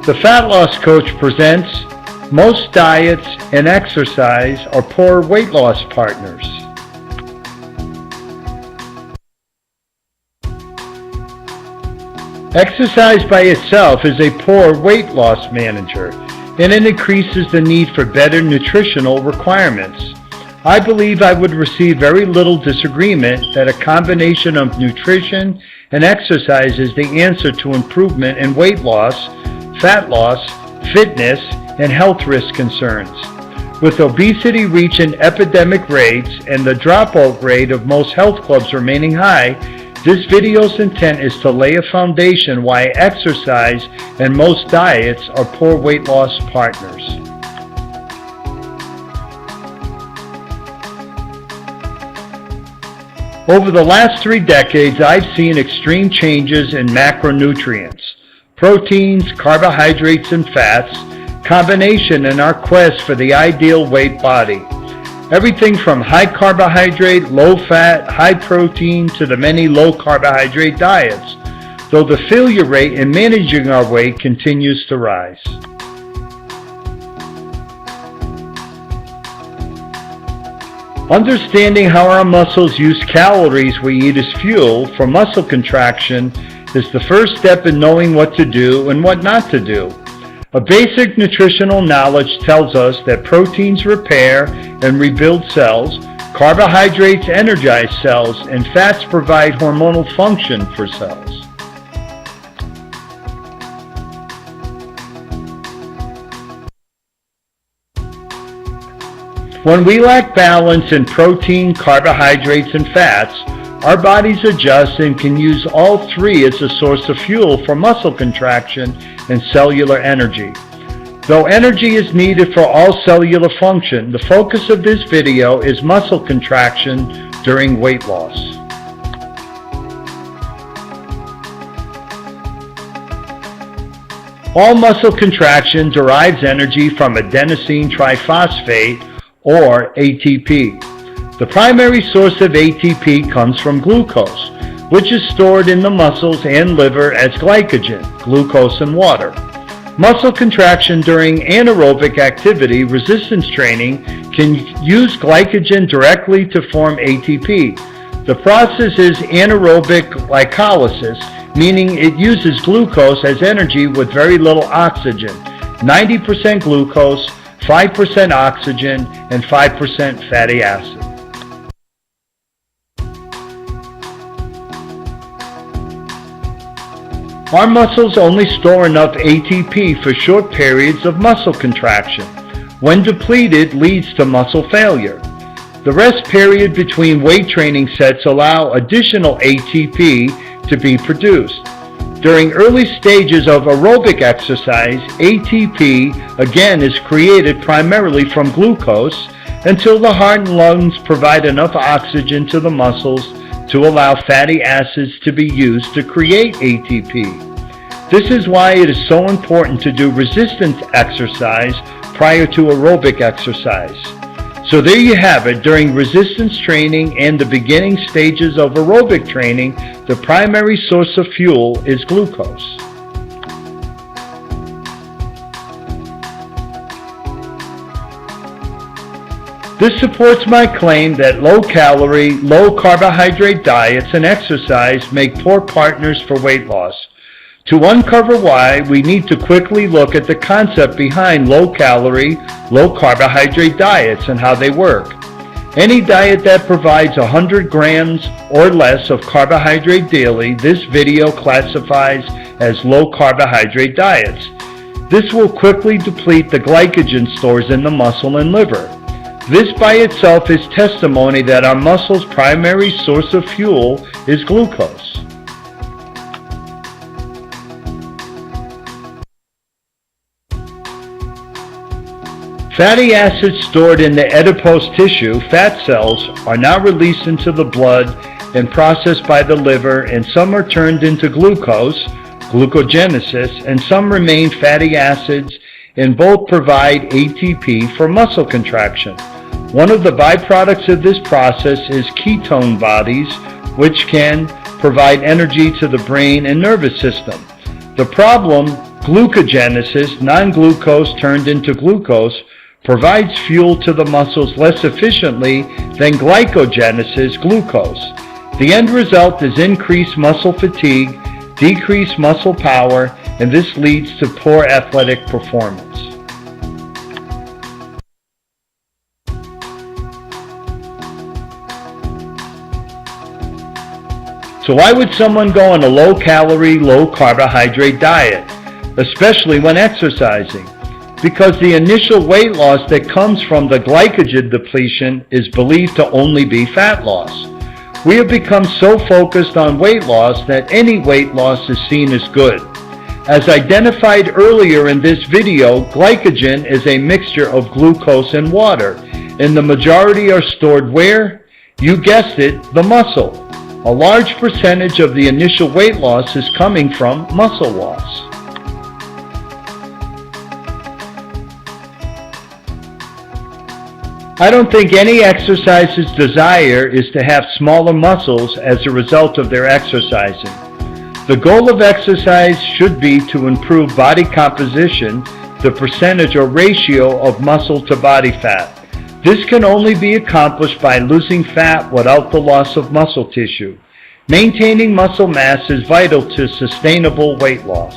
The Fat Loss Coach presents Most Diets and Exercise are Poor Weight Loss Partners. Exercise by itself is a poor weight loss manager, and it increases the need for better nutritional requirements. I believe I would receive very little disagreement that a combination of nutrition and exercise is the answer to improvement in weight loss, fat loss, fitness, and health risk concerns. With obesity reaching epidemic rates and the dropout rate of most health clubs remaining high, this video's intent is to lay a foundation why exercise and most diets are poor weight loss partners. Over the last 3 decades, I've seen extreme changes in macronutrients, proteins, carbohydrates, and fats, combination in our quest for the ideal weight body. Everything from high carbohydrate, low fat, high protein to the many low carbohydrate diets, though the failure rate in managing our weight continues to rise. Understanding how our muscles use calories we eat as fuel for muscle contraction is the first step in knowing what to do and what not to do. A basic nutritional knowledge tells us that proteins repair and rebuild cells, carbohydrates energize cells, and fats provide hormonal function for cells. When we lack balance in protein, carbohydrates, and fats, our bodies adjust and can use all 3 as a source of fuel for muscle contraction and cellular energy. Though energy is needed for all cellular function, the focus of this video is muscle contraction during weight loss. All muscle contraction derives energy from adenosine triphosphate, or ATP. The primary source of ATP comes from glucose, which is stored in the muscles and liver as glycogen, glucose and water. Muscle contraction during anaerobic activity, resistance training, can use glycogen directly to form ATP. The process is anaerobic glycolysis, meaning it uses glucose as energy with very little oxygen, 90% glucose, 5% oxygen, and 5% fatty acid. Our muscles only store enough ATP for short periods of muscle contraction. When depleted, leads to muscle failure. The rest period between weight training sets allow additional ATP to be produced. During early stages of aerobic exercise, ATP again is created primarily from glucose until the heart and lungs provide enough oxygen to the muscles to allow fatty acids to be used to create ATP. This is why it is so important to do resistance exercise prior to aerobic exercise. So there you have it. During resistance training and the beginning stages of aerobic training, the primary source of fuel is glucose. This supports my claim that low-calorie, low-carbohydrate diets and exercise make poor partners for weight loss. To uncover why, we need to quickly look at the concept behind low-calorie, low-carbohydrate diets and how they work. Any diet that provides 100 grams or less of carbohydrate daily, this video classifies as low-carbohydrate diets. This will quickly deplete the glycogen stores in the muscle and liver. This by itself is testimony that our muscle's primary source of fuel is glucose. Fatty acids stored in the adipose tissue, fat cells, are now released into the blood and processed by the liver, and some are turned into glucose, glucogenesis, and some remain fatty acids, and both provide ATP for muscle contraction. One of the byproducts of this process is ketone bodies, which can provide energy to the brain and nervous system. The problem Glucogenesis, non-glucose turned into glucose, provides fuel to the muscles less efficiently than glycogenesis, glucose. The end result is increased muscle fatigue, decreased muscle power, and this leads to poor athletic performance. So why would someone go on a low-calorie, low-carbohydrate diet, especially when exercising? Because the initial weight loss that comes from the glycogen depletion is believed to only be fat loss. We have become so focused on weight loss that any weight loss is seen as good. As identified earlier in this video, glycogen is a mixture of glucose and water, and the majority are stored where? You guessed it, the muscle. A large percentage of the initial weight loss is coming from muscle loss. I don't think any exerciser's desire is to have smaller muscles as a result of their exercising. The goal of exercise should be to improve body composition, the percentage or ratio of muscle to body fat. This can only be accomplished by losing fat without the loss of muscle tissue. Maintaining muscle mass is vital to sustainable weight loss.